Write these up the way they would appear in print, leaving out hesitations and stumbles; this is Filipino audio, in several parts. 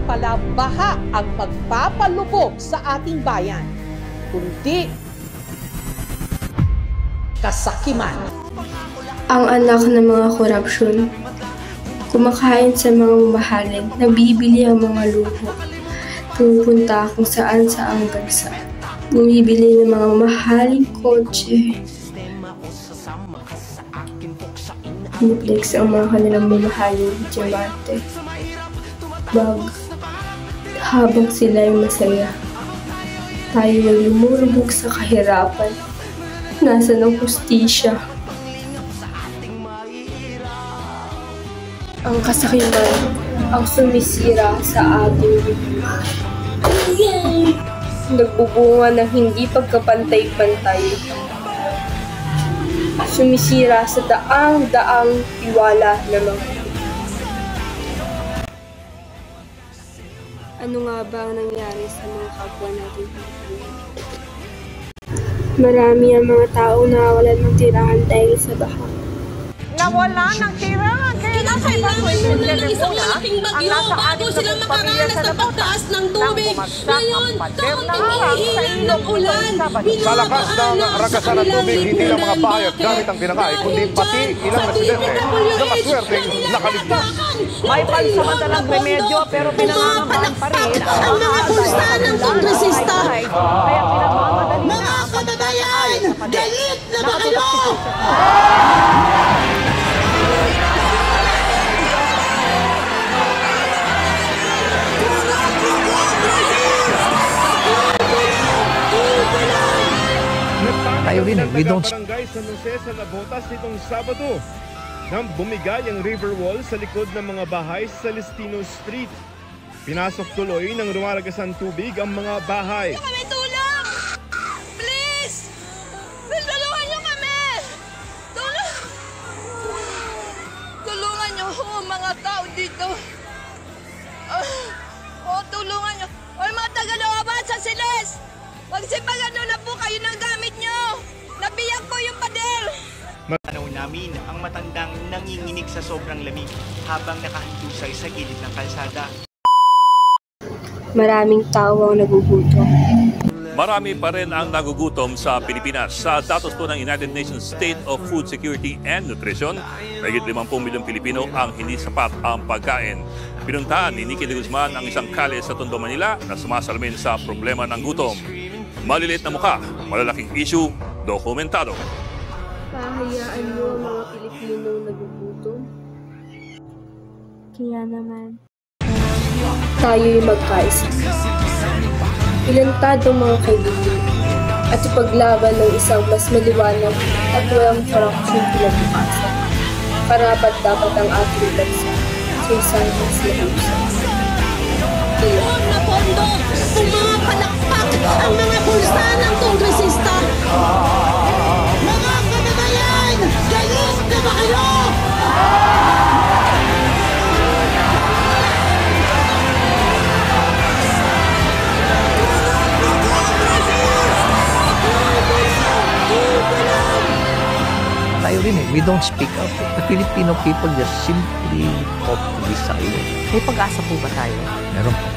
pala baha ang magpapalubog sa ating bayan, kundi kasakiman. Ang anak ng mga korupsyon, kumakain sa mga mamahalin, nabibili ang mga luho, pupunta kung saan saang bansa, bumibili ng mga mahaling kotse, Netflix ang mga kanilang mamahaling diamante, bag, habang sila ay masaya. Tayo ay lumulubog sa kahirapan. Nasaan ang hustisya? Ang kasakiman ang sumisira sa ating lipunan. Nagbubunga ng hindi pagkapantay-pantay. Sumisira sa daang-daang tiwala ng mga ano nga ba ang nangyari sa mga kapwa natin? Marami ang mga tao na nawalan ng tirahan dahil sa baha. Nawala ng tirahan, kaya nasa ibang pwede ang nasa ating sa pamilya sa labas ng tubig. Ngayon, taon ang hihilak ng ulan. Sa lakas ng ragasan ng tubig, hindi lang mga bahay at gamit ang tinangay, kundi pati ilang residente na maswerteng nakaligtas. May pansamantalang remedyo pero pinangangabahan pa rin ang mga bulsa ng kongresista. Kaya pinagmamadali na mga kababayan, galit na ba kayo? Tayo rin we don't... Barangay San Jose sa Navotas nitong Sabado nang bumigay ang river wall sa likod ng mga bahay sa Celestino Street. Pinasok tuloy ng rumalagasang tubig ang mga bahay. Kami tulong! Please! Please, tulungan niyo kami! Tulungan niyo ang mga tao dito. Tulungan niyo. Oy, mga Tagaloaban sa Siles! Magsipagan na po kayo ng gamit niyo! Nabiyak ko yung pader! Matanaw namin ang matandang nanginginig sa sobrang lamig habang nakahandusay sa gilid ng kalsada. Maraming tao ang nagugutom. Marami pa rin ang nagugutom sa Pilipinas. Sa datos po ng United Nations State of Food Security and Nutrition, mahigit 50 milyong Pilipino ang hindi sapat ang pagkain. Pinuntahan ni Nicky de Guzman ang isang kalye sa Tondo, Manila na sumasalamin sa problema ng gutom. Maliliit na mukha, malalaking issue, dokumentado. Pahayaan mo ang mga Pilipinong nagugutom. Kaya naman, tayo'y magkaisa. Ilantad ang mga kaibigan at ipaglaban ng isang mas maliwanag at walang korupsyon kinabukasan. Karapat dapat ang ating bansa sa isang mas mahusay. Huwag na pondo! Kung mga palakpak ang mga bulsa ng kongresista! Mga kababayan! Galit na ba kayo? Tayo rin we don't speak up. The Filipino people just simply hope to be silent. May pag-asa po ba tayo? Meron po.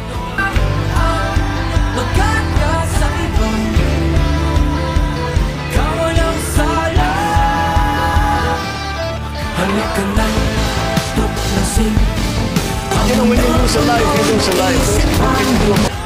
You know, when you lose a life, you lose a life.